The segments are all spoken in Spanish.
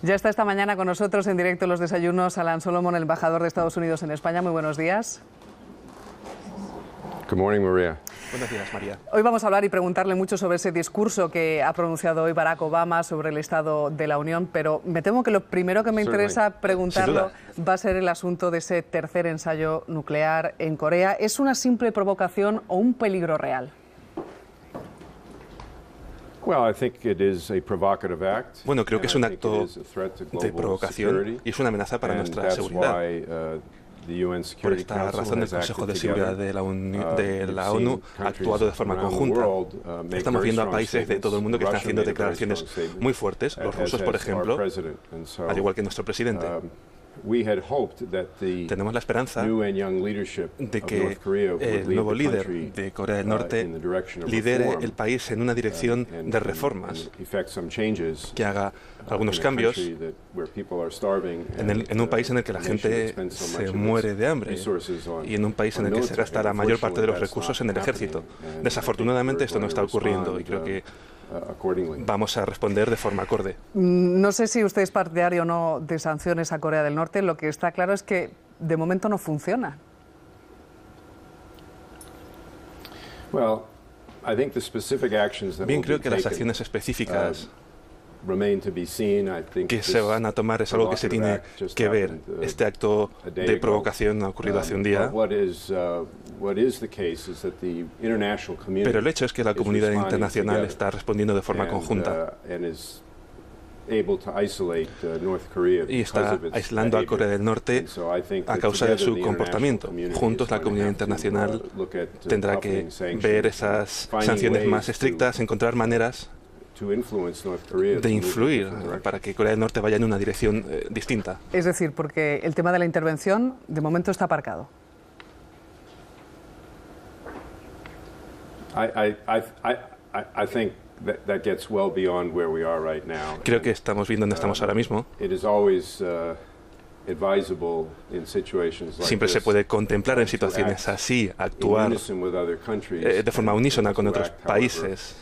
Ya está esta mañana con nosotros en directo en los desayunos Solomont, el embajador de Estados Unidos en España. Muy buenos días. Good morning, María. Buenos días, María. Hoy vamos a hablar y preguntarle mucho sobre ese discurso que ha pronunciado hoy Barack Obama sobre el Estado de la Unión, pero me temo que lo primero que me interesa preguntarlo va a ser el asunto de ese tercer ensayo nuclear en Corea. ¿Es una simple provocación o un peligro real? Bueno, creo que es un acto de provocación y es una amenaza para nuestra seguridad. Por esta razón, el Consejo de Seguridad de la ONU ha actuado de forma conjunta. Estamos viendo a países de todo el mundo que están haciendo declaraciones muy fuertes. Los rusos, por ejemplo, al igual que nuestro presidente. Tenemos la esperanza de que el nuevo líder de Corea del Norte lidere el país en una dirección de reformas, que haga algunos cambios en un país en el que la gente se muere de hambre y en un país en el que se gasta la mayor parte de los recursos en el ejército. Desafortunadamente esto no está ocurriendo y creo que vamos a responder de forma acorde. No sé si usted es partidario o no de sanciones a Corea del Norte. Lo que está claro es que de momento no funciona. Bien, creo que las acciones específicas que se van a tomar es algo que se tiene que ver. Este acto de provocación ha ocurrido hace un día. Pero el hecho es que la comunidad internacional está respondiendo de forma conjunta y está aislando a Corea del Norte a causa de su comportamiento. Juntos, la comunidad internacional tendrá que ver esas sanciones más estrictas, encontrar maneras de influir para que Corea del Norte vaya en una dirección distinta. Es decir, porque el tema de la intervención de momento está aparcado. Creo que estamos viendo dónde estamos ahora mismo. Siempre se puede contemplar en situaciones así, actuar de forma unísona con otros países.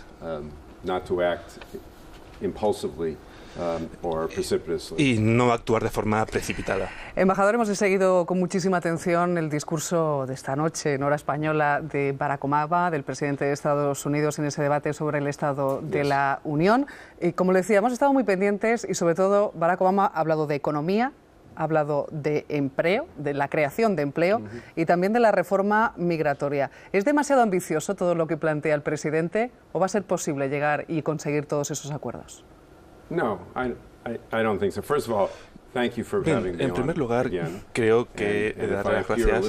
Y no actuar de forma precipitada. Embajador, hemos seguido con muchísima atención el discurso de esta noche en hora española de Barack Obama, del Presidente de Estados Unidos, en ese debate sobre el Estado de la Unión. Y como le decía, hemos estado muy pendientes y sobre todo Barack Obama ha hablado de economía, ha hablado de empleo, de la creación de empleo y también de la reforma migratoria. ¿Es demasiado ambicioso todo lo que plantea el presidente o va a ser posible llegar y conseguir todos esos acuerdos? No, I don't think so. First of all, thank you for having me en primer lugar, creo que dar las gracias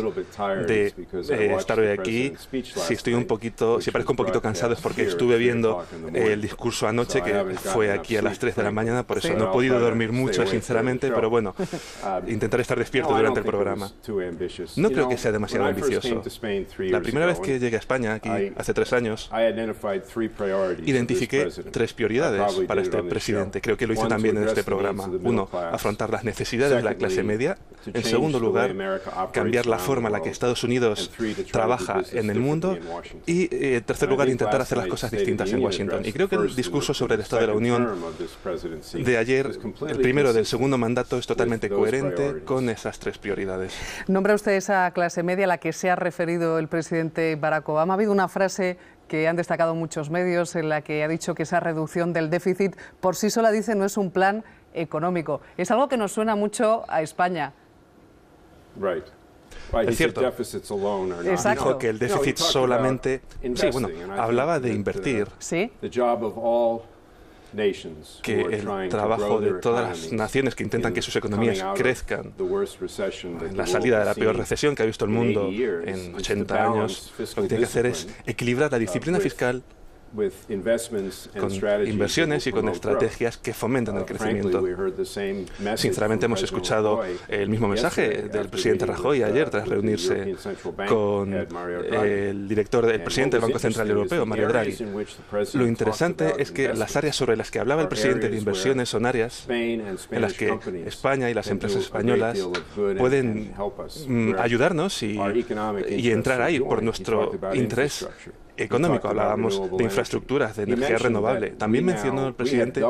de estar hoy aquí. Si parezco un poquito cansado es porque estuve viendo el discurso anoche, que fue aquí a las 3 de la mañana, por eso no he podido dormir mucho, sinceramente, pero bueno, intentaré estar despierto durante el programa. No creo que sea demasiado ambicioso. La primera vez que llegué a España, aquí hace 3 años, identifiqué 3 prioridades para este presidente. Creo que lo hice también en este programa. 1, afrontar las necesidades de la clase media. En segundo lugar, cambiar la forma en la que Estados Unidos trabaja en el mundo. Y en tercer lugar, intentar hacer las cosas distintas en Washington. Y creo que el discurso sobre el Estado de la Unión de ayer, el primero del segundo mandato, es totalmente coherente con esas 3 prioridades. Nombra usted esa clase media a la que se ha referido el presidente Barack Obama. Ha habido una frase que han destacado muchos medios en la que ha dicho que esa reducción del déficit por sí sola, dice, no es un plan económico. Es algo que nos suena mucho a España. Es cierto. Dijo que el déficit solamente... Sí, bueno, hablaba de invertir. ¿Sí? Que el trabajo de todas las naciones que intentan que sus economías crezcan en la salida de la peor recesión que ha visto el mundo en 80 años, lo que tiene que hacer es equilibrar la disciplina fiscal con inversiones y con estrategias que fomentan el crecimiento. Sinceramente, hemos escuchado el mismo mensaje del presidente Rajoy ayer tras reunirse con el presidente del Banco Central Europeo, Mario Draghi. Lo interesante es que las áreas sobre las que hablaba el presidente de inversiones son áreas en las que España y las empresas españolas pueden ayudarnos y entrar ahí por nuestro interés económico, hablábamos de infraestructuras, de energía renovable. También mencionó el presidente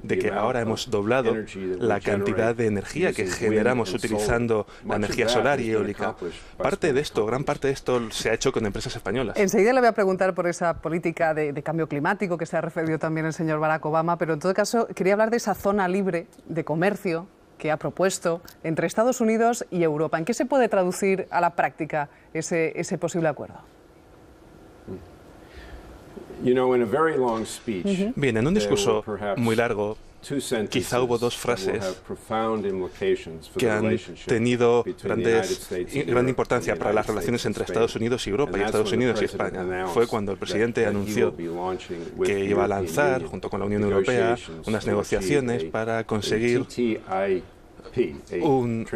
de que ahora hemos doblado la cantidad de energía que generamos utilizando la energía solar y eólica. Parte de esto, gran parte de esto se ha hecho con empresas españolas. Enseguida le voy a preguntar por esa política de cambio climático que se ha referido también el señor Barack Obama, pero en todo caso quería hablar de esa zona libre de comercio que ha propuesto entre Estados Unidos y Europa. ¿En qué se puede traducir a la práctica ese posible acuerdo? Bien, en un discurso muy largo, quizá hubo dos frases que han tenido gran importancia para las relaciones entre Estados Unidos y Europa y Estados Unidos y España. Fue cuando el presidente anunció que iba a lanzar, junto con la Unión Europea, unas negociaciones para conseguir un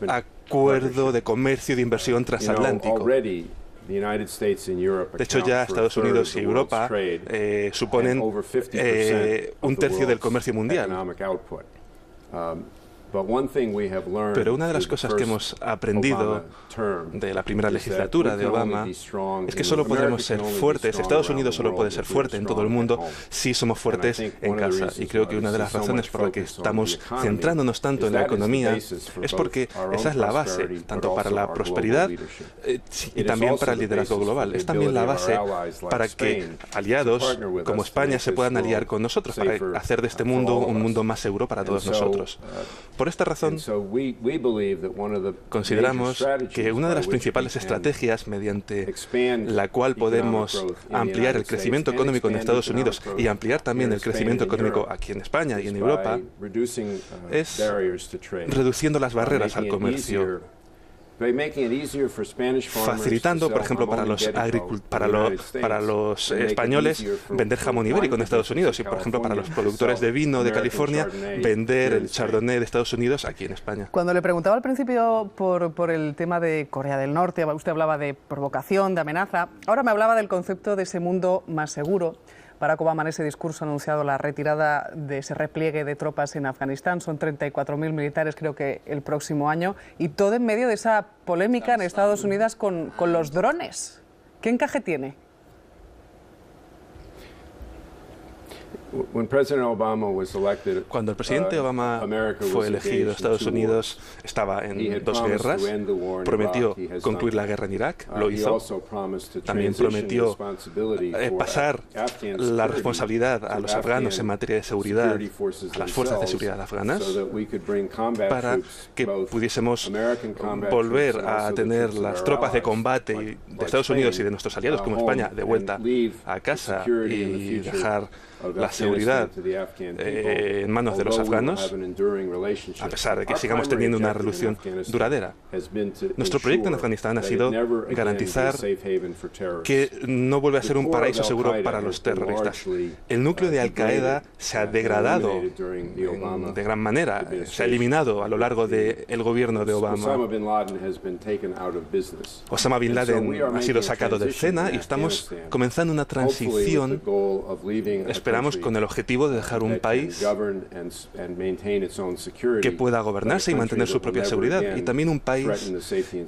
acuerdo de comercio y de inversión transatlántico. De hecho, ya Estados Unidos y Europa suponen un tercio del comercio mundial. Pero una de las cosas que hemos aprendido de la primera legislatura de Obama es que solo podremos ser fuertes, Estados Unidos solo puede ser fuerte en todo el mundo si somos fuertes en casa. Y creo que una de las razones por la que estamos centrándonos tanto en la economía es porque esa es la base, tanto para la prosperidad y también para el liderazgo global. Es también la base para que aliados como España se puedan aliar con nosotros, para hacer de este mundo un mundo más seguro para todos nosotros. Por esta razón, consideramos que una de las principales estrategias mediante la cual podemos ampliar el crecimiento económico en Estados Unidos y ampliar también el crecimiento económico aquí en España y en Europa es reduciendo las barreras al comercio, facilitando, por ejemplo, para los españoles vender jamón ibérico en Estados Unidos y, por ejemplo, para los productores de vino de California vender el Chardonnay de Estados Unidos aquí en España. Cuando le preguntaba al principio por el tema de Corea del Norte, usted hablaba de provocación, de amenaza. Ahora me hablaba del concepto de ese mundo más seguro. Barack Obama en ese discurso ha anunciado la retirada de ese repliegue de tropas en Afganistán. Son 34.000 militares, creo que el próximo año. Y todo en medio de esa polémica en Estados Unidos con los drones. ¿Qué encaje tiene? Cuando el presidente Obama fue elegido, Estados Unidos estaba en dos guerras. Prometió concluir la guerra en Irak, lo hizo. También prometió pasar la responsabilidad a los afganos en materia de seguridad, a las fuerzas de seguridad afganas, para que pudiésemos volver a tener las tropas de combate de Estados Unidos y de nuestros aliados como España de vuelta a casa y dejar la seguridad en manos de los afganos, a pesar de que sigamos teniendo una relación duradera. Nuestro proyecto en Afganistán ha sido garantizar que no vuelve a ser un paraíso seguro para los terroristas. El núcleo de Al-Qaeda se ha degradado de gran manera, se ha eliminado a lo largo del gobierno de Obama. Osama Bin Laden ha sido sacado del SENA y estamos comenzando una transición, esperamos, con el objetivo de dejar un país que pueda gobernarse y mantener su propia seguridad, y también un país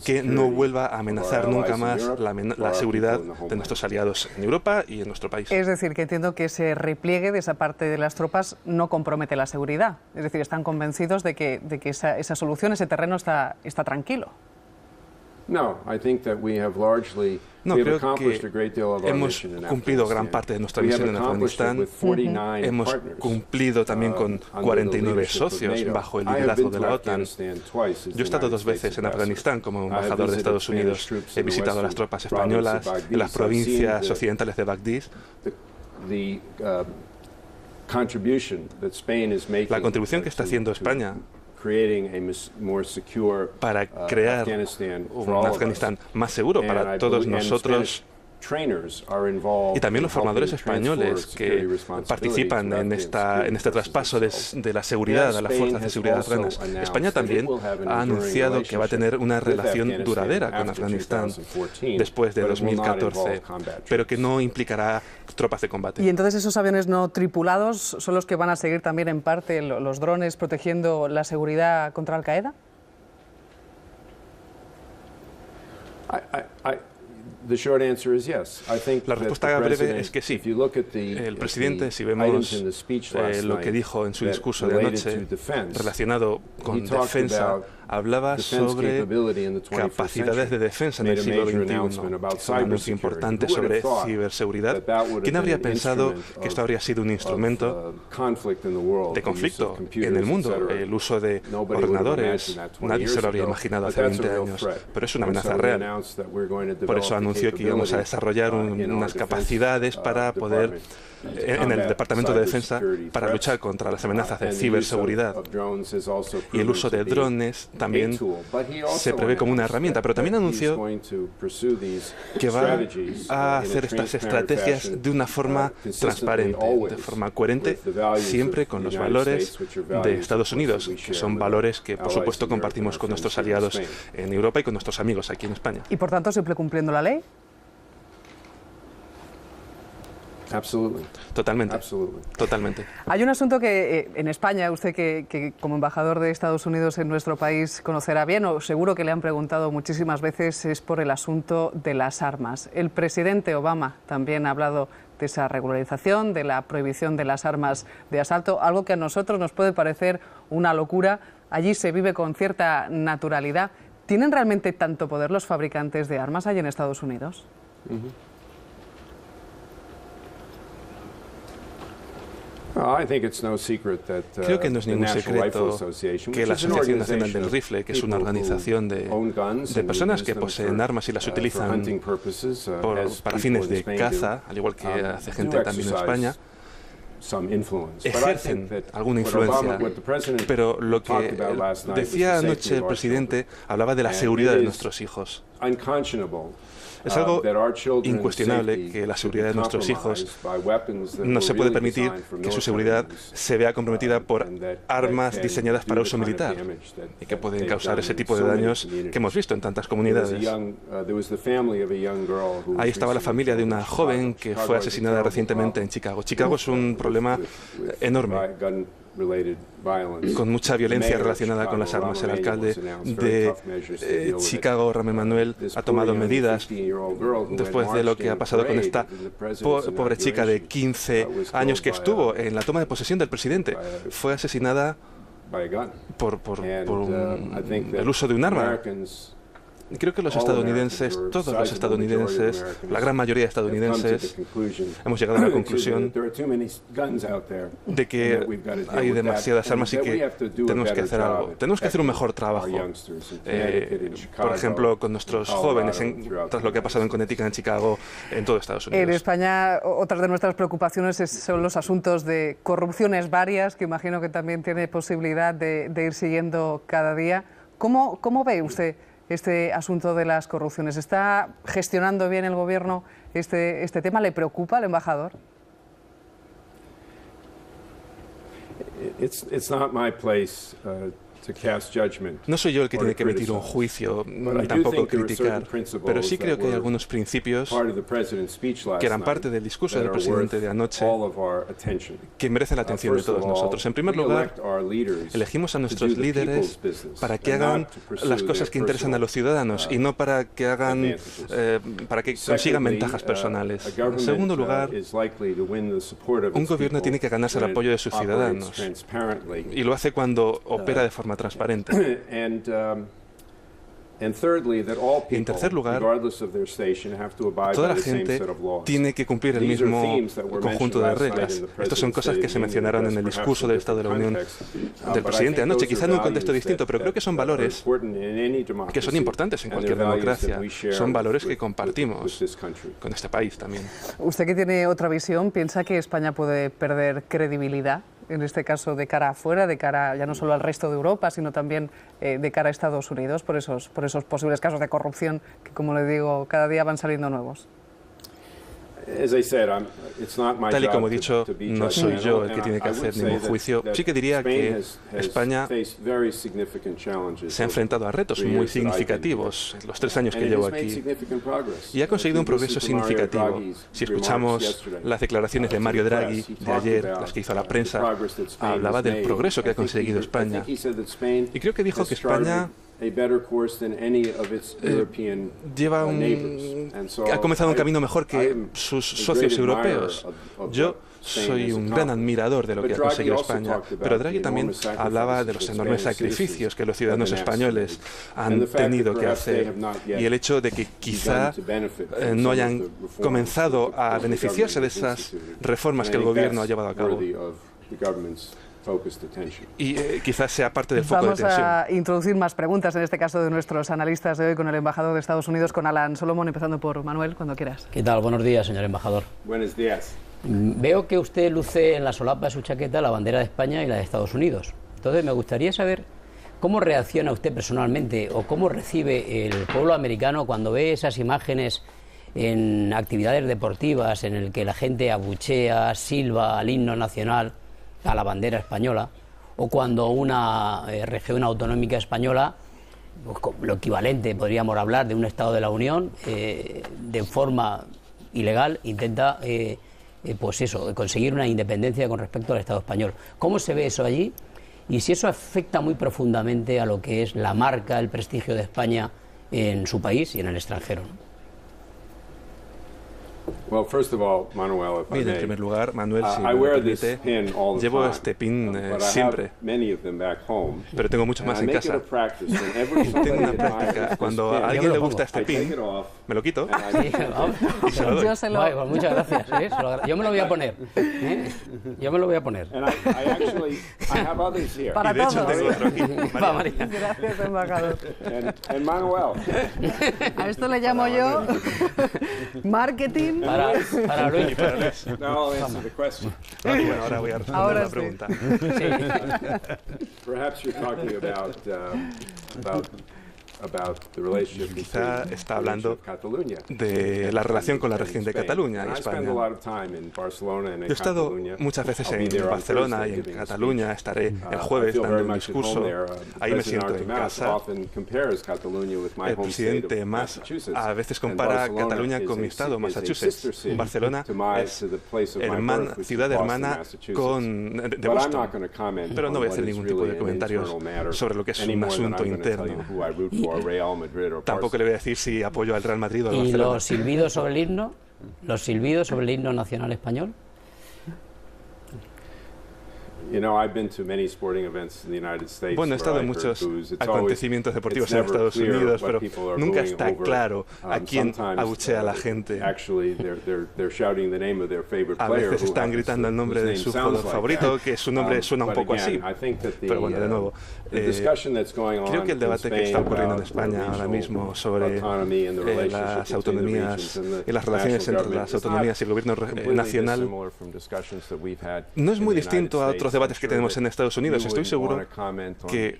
que no vuelva a amenazar nunca más la seguridad de nuestros aliados en Europa y en nuestro país. Es decir, que entiendo que ese repliegue de esa parte de las tropas no compromete la seguridad. Es decir, están convencidos de que esa solución, ese terreno está tranquilo. No, creo que hemos cumplilo gran parte de nuestra misión en Afganistán. Hemos cumplido también con 49 socios bajo el liderazgo de la OTAN. Yo he estado 2 veces en Afganistán como embajador de Estados Unidos. He visitado las tropas españolas en las provincias occidentales de Bagdad. La contribución que está haciendo España para crear un Afganistán más seguro para todos nosotros, y también los formadores españoles que participan en este traspaso de la seguridad a las fuerzas de seguridad afganas. España también ha anunciado que va a tener una relación duradera con Afganistán después de 2014, pero que no implicará tropas de combate. ¿Y entonces esos aviones no tripulados son los que van a seguir también en parte los drones protegiendo la seguridad contra Al-Qaeda? La respuesta breve es que sí. El presidente, si vemos lo que dijo en su discurso de anoche relacionado con defensa, hablaba sobre capacidades de defensa en el siglo XXI. Un anuncio importante sobre ciberseguridad. ¿Quién habría pensado que esto habría sido un instrumento de conflicto en el mundo? El uso de ordenadores, nadie se lo habría imaginado hace 20 años, pero es una amenaza real. Por eso anunció que íbamos a desarrollar unas capacidades para poder, en el Departamento de Defensa, para luchar contra las amenazas de ciberseguridad. Y el uso de drones también se prevé como una herramienta, pero también anunció que va a hacer estas estrategias de una forma transparente, de forma coherente, siempre con los valores de Estados Unidos, que son valores que, por supuesto, compartimos con nuestros aliados en Europa y con nuestros amigos aquí en España. ¿Y, por tanto, siempre cumpliendo la ley? Totalmente. Hay un asunto que en España, usted que como embajador de Estados Unidos en nuestro país conocerá bien, o seguro que le han preguntado muchísimas veces, es por el asunto de las armas. El presidente Obama también ha hablado de esa regularización, de la prohibición de las armas de asalto, algo que a nosotros nos puede parecer una locura. Allí se vive con cierta naturalidad. ¿Tienen realmente tanto poder los fabricantes de armas allí en Estados Unidos? Creo que no es ningún secreto que la Asociación Nacional del Rifle, que es una organización de personas que poseen armas y las utilizan para fines de caza, al igual que hace gente también en España, ejercen alguna influencia, pero lo que decía anoche el presidente hablaba de la seguridad de nuestros hijos. Es algo incuestionable que la seguridad de nuestros hijos no se puede permitir que su seguridad se vea comprometida por armas diseñadas para uso militar y que pueden causar ese tipo de daños que hemos visto en tantas comunidades. Ahí estaba la familia de una joven que fue asesinada recientemente en Chicago. Chicago es un problema enorme, con mucha violencia relacionada con las armas. El alcalde de Chicago, Rahm Emanuel, ha tomado medidas después de lo que ha pasado con esta pobre chica de 15 años que estuvo en la toma de posesión del presidente. Fue asesinada por el uso de un arma. Creo que los estadounidenses, todos los estadounidenses, la gran mayoría de estadounidenses, hemos llegado a la conclusión de que hay demasiadas armas y que tenemos que hacer algo. Tenemos que hacer un mejor trabajo. Por ejemplo, con nuestros jóvenes, tras lo que ha pasado en Connecticut, en Chicago, en todo Estados Unidos. En España, otras de nuestras preocupaciones son los asuntos de corrupciones varias, que imagino que también tiene posibilidad de ir siguiendo cada día. ¿Cómo ve usted este asunto de las corrupciones? ¿Está gestionando bien el gobierno este tema? ¿Le preocupa al embajador? No soy yo el que tiene que emitir un juicio, ni tampoco criticar, pero sí creo que hay algunos principios que eran parte del discurso del presidente de anoche que merecen la atención de todos nosotros. En primer lugar, elegimos a nuestros líderes para que hagan las cosas que interesan a los ciudadanos y no para que consigan ventajas personales. En segundo lugar, un gobierno tiene que ganarse el apoyo de sus ciudadanos y lo hace cuando opera de forma transparente. Y en tercer lugar, toda la gente tiene que cumplir el mismo conjunto de reglas. Estas son cosas que se mencionaron en el discurso del Estado de la Unión del presidente anoche, quizá en un contexto distinto, pero creo que son valores que son importantes en cualquier democracia. Son valores que compartimos con este país también. Usted, que tiene otra visión, ¿piensa que España puede perder credibilidad? En este caso, de cara afuera, de cara ya no solo al resto de Europa, sino también de cara a Estados Unidos, por esos posibles casos de corrupción que, como le digo, cada día van saliendo nuevos. Tal y como he dicho, no soy yo el que tiene que hacer ningún juicio. Sí que diría que España se ha enfrentado a retos muy significativos en los 3 años que llevo aquí y ha conseguido un progreso significativo. Si escuchamos las declaraciones de Mario Draghi de ayer, las que hizo a la prensa, hablaba del progreso que ha conseguido España. Y creo que dijo que España ha comenzado un camino mejor que sus socios europeos. Yo soy un gran admirador de lo que ha conseguido España, pero Draghi también hablaba de los enormes sacrificios que los ciudadanos españoles han tenido que hacer y el hecho de que quizá no hayan comenzado a beneficiarse de esas reformas que el gobierno ha llevado a cabo. Y quizás sea parte del foco de tensión. Vamos a introducir más preguntas, en este caso de nuestros analistas de hoy, con el embajador de Estados Unidos, con Alan Solomon, empezando por Manuel, cuando quieras. ¿Qué tal? Buenos días, señor embajador. Buenos días. Veo que usted luce en la solapa de su chaqueta la bandera de España y la de Estados Unidos. Entonces, me gustaría saber cómo reacciona usted personalmente o cómo recibe el pueblo americano cuando ve esas imágenes en actividades deportivas en el que la gente abuchea, silba al himno nacional, a la bandera española, o cuando una región autonómica española, lo equivalente, podríamos hablar, de un Estado de la Unión, de forma ilegal, intenta pues eso, conseguir una independencia con respecto al Estado español. ¿Cómo se ve eso allí? Y si eso afecta muy profundamente a lo que es la marca, el prestigio de España en su país y en el extranjero, ¿no? Bien, en primer lugar, Manuel, si me permite, llevo este pin siempre, pero tengo muchos más en casa. Tengo una práctica. Cuando a alguien le gusta este pin, me lo quito y se lo doy. Vale, pues muchas gracias. Yo me lo voy a poner. Yo me lo voy a poner. Para y de hecho todos. tengo otro aquí. Gracias, embajador. Manuel. A esto le llamo yo marketing. Para Luis. No, answer the question. Bueno, ahora voy a responder la pregunta. Perhaps you're talking about the relationship Quizá está hablando de la relación con la región de Cataluña y España. Yo he estado muchas veces en Barcelona y en Cataluña, estaré el jueves dando un discurso, ahí me siento en casa. El presidente más a veces compara Cataluña con mi estado, Massachusetts. Barcelona es ciudad hermana de Boston, pero no voy a hacer ningún tipo de comentarios sobre lo que es un asunto interno. Tampoco le voy a decir si apoyo al Real Madrid o al Barcelona. ¿Y los silbidos sobre el himno? ¿Los silbidos sobre el himno nacional español? Bueno, he estado en muchos acontecimientos deportivos en Estados Unidos, pero nunca está claro a quién abuchea a la gente. A veces están gritando el nombre de su jugador favorito, que su nombre suena un poco así. Pero bueno, de nuevo, creo que el debate que está ocurriendo en España ahora mismo sobre las autonomías y las relaciones entre las autonomías y el gobierno nacional no es muy distinto a otros debates que tenemos en Estados Unidos. Estoy seguro que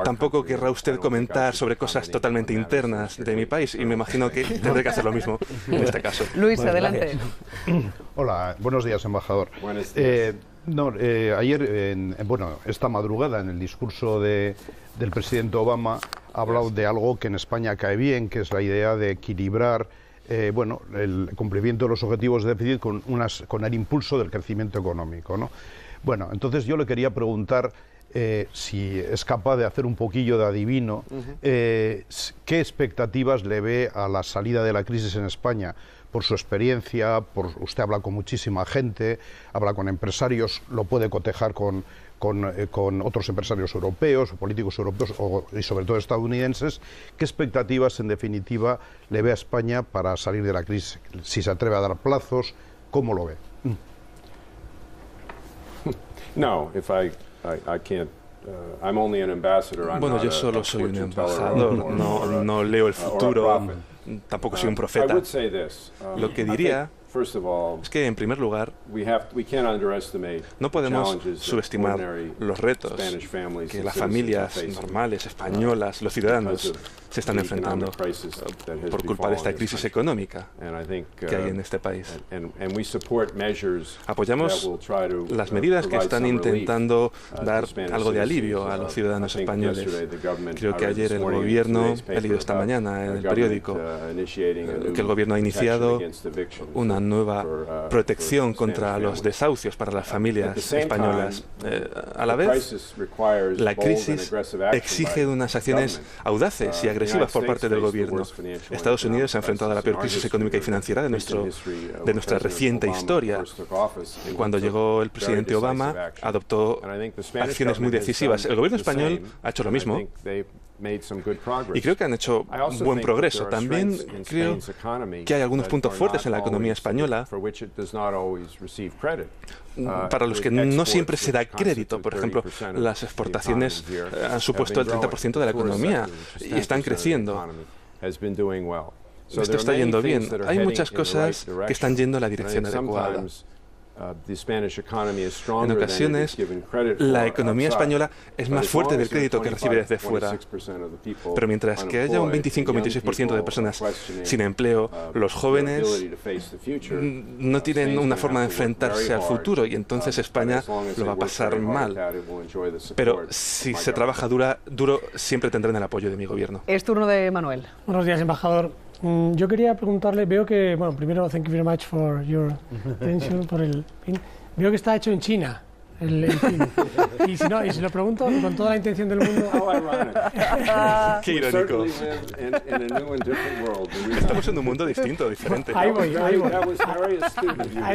tampoco querrá usted comentar sobre cosas totalmente internas de mi país y me imagino que tendré que hacer lo mismo en este caso. Luis, adelante. Hola, buenos días, embajador. Ayer, esta madrugada, en el discurso del presidente Obama, ha hablado de algo que en España cae bien, que es la idea de equilibrar el cumplimiento de los objetivos de déficit con el impulso del crecimiento económico, ¿no? Bueno, entonces yo le quería preguntar si es capaz de hacer un poquillo de adivino, ¿qué expectativas le ve a la salida de la crisis en España? Por su experiencia, usted habla con muchísima gente, habla con empresarios, lo puede cotejar con otros empresarios europeos, o políticos europeos y sobre todo estadounidenses. ¿Qué expectativas, en definitiva, le ve a España para salir de la crisis? Si se atreve a dar plazos, ¿cómo lo ve? Bueno, yo solo soy un embajador, no leo el futuro, tampoco soy un profeta. Lo que diría es que, en primer lugar, no podemos subestimar los retos que las familias normales, españolas, los ciudadanos se están enfrentando por culpa de esta crisis económica que hay en este país. Apoyamos las medidas que están intentando dar algo de alivio a los ciudadanos españoles. Creo que ayer el gobierno, he leído esta mañana en el periódico, que el gobierno ha iniciado una nueva protección contra los desahucios para las familias españolas. A la vez, la crisis exige unas acciones audaces y agresivas por parte del gobierno. Estados Unidos se ha enfrentado a la peor crisis económica y financiera de nuestra reciente historia. Cuando llegó el presidente Obama, adoptó acciones muy decisivas. El gobierno español ha hecho lo mismo y creo que han hecho buen progreso. También creo que hay algunos puntos fuertes en la economía española para los que no siempre se da crédito. Por ejemplo, las exportaciones han supuesto el 30% de la economía y están creciendo. Esto está yendo bien. Hay muchas cosas que están yendo en la dirección adecuada. En ocasiones, la economía española es más fuerte del crédito que recibe desde fuera. Pero mientras que haya un 25-26% de personas sin empleo, los jóvenes no tienen una forma de enfrentarse al futuro y entonces España lo va a pasar mal. Pero si se trabaja duro, siempre tendrán el apoyo de mi gobierno. Es turno de Manuel. Buenos días, embajador. Yo quería preguntarle, veo que, bueno, primero, thank you very much for your attention, por el pin. Veo que está hecho en China, el pin. Y si lo pregunto con toda la intención del mundo... Qué irónico. Estamos en un mundo distinto, diferente. Ahí voy.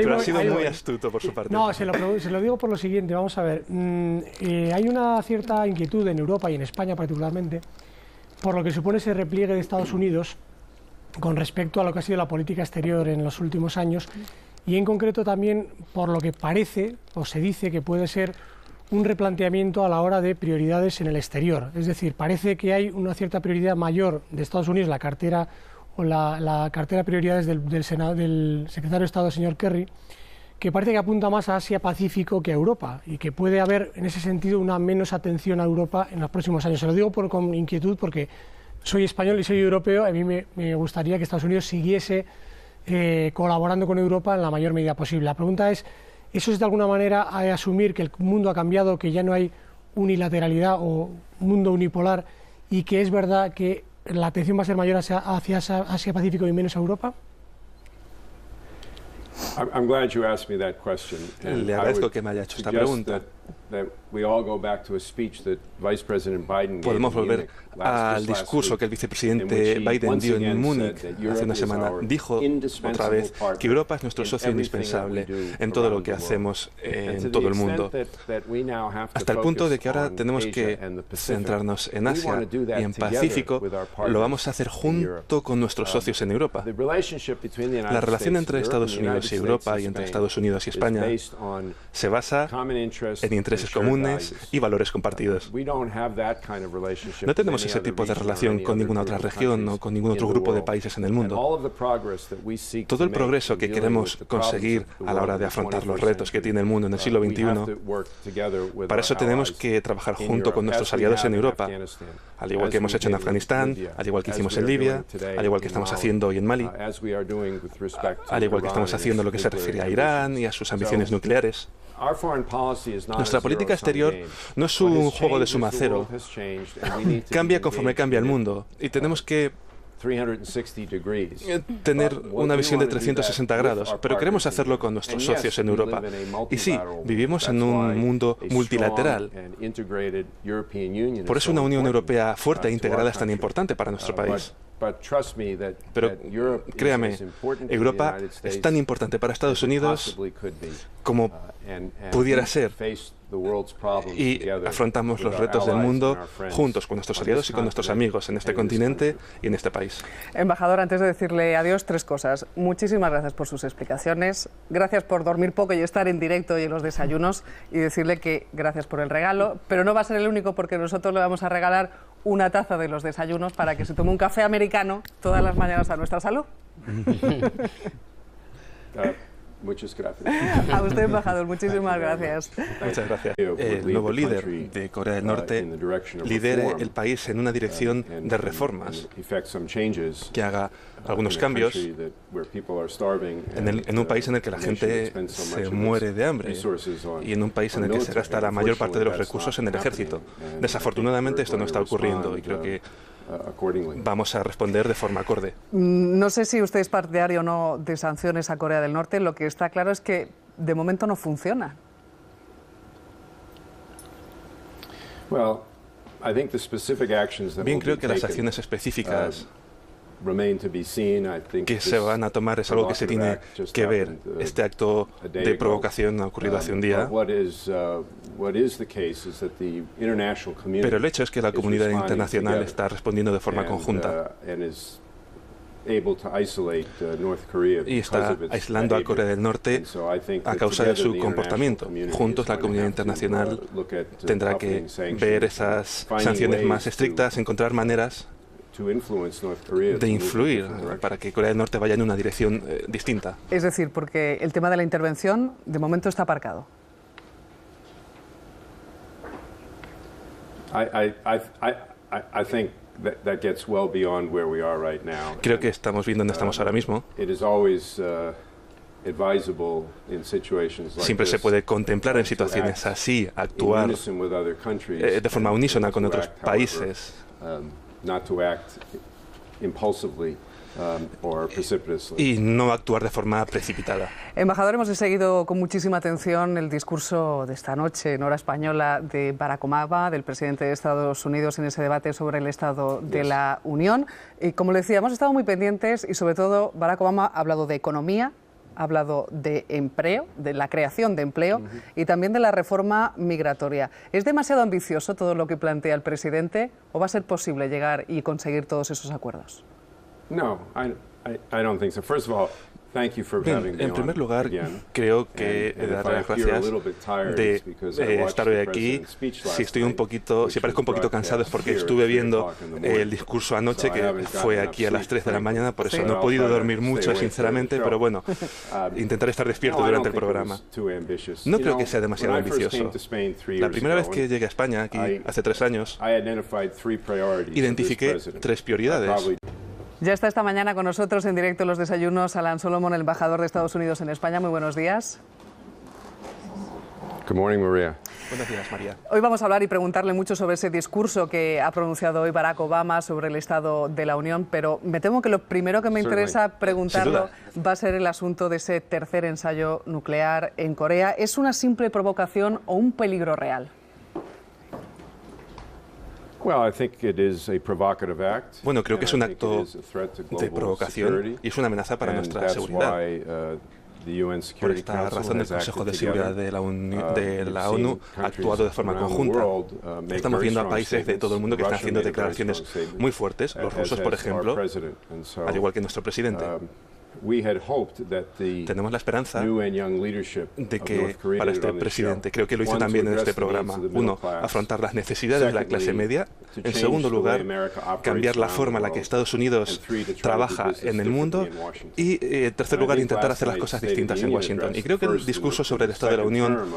Pero ha sido muy astuto por su parte. No, se lo digo por lo siguiente, vamos a ver. Hay una cierta inquietud en Europa y en España particularmente por lo que supone ese repliegue de Estados Unidos con respecto a lo que ha sido la política exterior en los últimos años y en concreto también por lo que parece o se dice que puede ser un replanteamiento a la hora de prioridades en el exterior. Es decir, parece que hay una cierta prioridad mayor de Estados Unidos, la cartera de prioridades del secretario de Estado, señor Kerry, que parece que apunta más a Asia-Pacífico que a Europa y que puede haber en ese sentido una menos atención a Europa en los próximos años. Se lo digo con inquietud porque soy español y soy europeo, a mí me gustaría que Estados Unidos siguiese colaborando con Europa en la mayor medida posible. La pregunta es, ¿eso es de alguna manera asumir que el mundo ha cambiado, que ya no hay unilateralidad o mundo unipolar y que es verdad que la atención va a ser mayor hacia Asia-Pacífico y menos a Europa? Le agradezco que me haya hecho esta pregunta. Podemos volver al discurso que el vicepresidente Biden dio en Múnich hace una semana. Dijo otra vez que Europa es nuestro socio indispensable en todo lo que hacemos en todo el mundo, hasta el punto de que ahora tenemos que centrarnos en Asia y en Pacífico. Lo vamos a hacer junto con nuestros socios en Europa. La relación entre Estados Unidos y Europa y entre Estados Unidos y España se basa en intereses comunes y valores compartidos. No tenemos ese tipo de relación con ninguna otra región o con ningún otro grupo de países en el mundo. Todo el progreso que queremos conseguir a la hora de afrontar los retos que tiene el mundo en el siglo XXI, para eso tenemos que trabajar junto con nuestros aliados en Europa, al igual que hemos hecho en Afganistán, al igual que hicimos en Libia, al igual que estamos haciendo hoy en Mali, al igual que estamos haciendo lo que se refiere a Irán y a sus ambiciones nucleares. Nuestra política exterior no es un juego de suma cero. Cambia conforme cambia el mundo y tenemos que tener una visión de 360 grados, pero queremos hacerlo con nuestros socios en Europa. Y sí, vivimos en un mundo multilateral. Por eso una Unión Europea fuerte e integrada es tan importante para nuestro país. Pero créame, Europa es tan importante para Estados Unidos como pudiera ser. Y afrontamos los retos del mundo juntos con nuestros aliados y con nuestros amigos en este continente y en este país. Embajador, antes de decirle adiós, 3 cosas. Muchísimas gracias por sus explicaciones. Gracias por dormir poco y estar en directo y en los desayunos. Y decirle que gracias por el regalo, pero no va a ser el único porque nosotros le vamos a regalar una taza de los desayunos para que se tome un café americano todas las mañanas a nuestra salud. Muchas gracias. A usted, embajador, muchísimas gracias. Muchas gracias. El nuevo líder de Corea del Norte lidere el país en una dirección de reformas, que haga algunos cambios en un país en el que la gente se muere de hambre y en un país en el que se gasta la mayor parte de los recursos en el ejército. Desafortunadamente esto no está ocurriendo y creo que vamos a responder de forma acorde. No sé si usted es partidario o no de sanciones a Corea del Norte. Lo que está claro es que de momento no funciona. Bien, creo que las acciones específicas que se van a tomar es algo que se tiene que ver. Este acto de provocación ha ocurrido hace un día, pero el hecho es que la comunidad internacional está respondiendo de forma conjunta y está aislando a Corea del Norte a causa de su comportamiento. Juntos la comunidad internacional tendrá que ver esas sanciones más estrictas, encontrar maneras de influir para que Corea del Norte vaya en una dirección distinta. Es decir, porque el tema de la intervención de momento está aparcado. Creo que estamos viendo dónde estamos ahora mismo. Siempre se puede contemplar en situaciones así, actuar de forma unísona con otros países. Y no actuar de forma precipitada. Embajador, hemos seguido con muchísima atención el discurso de esta noche en hora española de Barack Obama, del presidente de Estados Unidos, en ese debate sobre el estado de la Unión. Y como le decía, hemos estado muy pendientes y sobre todo Barack Obama ha hablado de economía, ha hablado de empleo, de la creación de empleo y también de la reforma migratoria. ¿Es demasiado ambicioso todo lo que plantea el presidente o va a ser posible llegar y conseguir todos esos acuerdos? No, I don't think so. First of all, thank you for having me en primer on lugar, again. creo que dar las gracias de estar hoy aquí. Si parezco un poquito cansado es porque estuve viendo el discurso anoche, que fue aquí a las 3 de la mañana, por eso no he podido dormir mucho, sinceramente, pero bueno, intentaré estar despierto durante el programa. No creo que sea demasiado ambicioso. La primera vez que llegué a España, aquí hace 3 años, identifiqué 3 prioridades. Ya está esta mañana con nosotros en directo en los desayunos Solomont Embajador de Estados Unidos en España. Muy buenos días. Good morning, María. Buenos días, María. Hoy vamos a hablar y preguntarle mucho sobre ese discurso que ha pronunciado hoy Barack Obama sobre el estado de la Unión, pero me temo que lo primero que me interesa preguntarlo va a ser el asunto de ese tercer ensayo nuclear en Corea. ¿Es una simple provocación o un peligro real? Bueno, creo que es un acto de provocación y es una amenaza para nuestra seguridad. Por esta razón, el Consejo de Seguridad de la ONU ha actuado de forma conjunta. Estamos viendo a países de todo el mundo que están haciendo declaraciones muy fuertes, los rusos, por ejemplo, al igual que nuestro presidente. Tenemos la esperanza de que para este presidente, creo que lo hizo también en este programa, uno, afrontar las necesidades de la clase media, en segundo lugar, cambiar la forma en la que Estados Unidos trabaja en el mundo y, en tercer lugar, intentar hacer las cosas distintas en Washington. Y creo que el discurso sobre el Estado de la Unión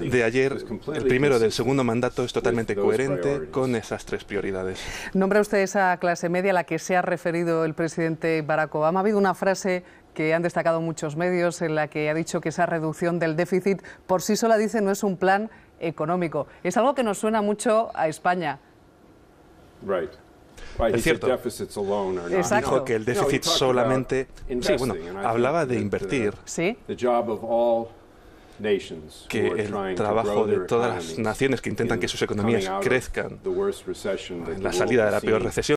de ayer, el primero del segundo mandato, es totalmente coherente con esas 3 prioridades. ¿Nombra usted esa clase media a la que se ha referido el presidente Barack Obama? Ha habido una frase que han destacado muchos medios en la que ha dicho que esa reducción del déficit por sí sola, dice, no es un plan económico. Es algo que nos suena mucho a España. Es cierto. Dijo que el déficit solamente... Sí, bueno, hablaba de invertir. ¿Sí? Que el trabajo de todas las naciones que intentan que sus economías crezcan en la salida de la peor recesión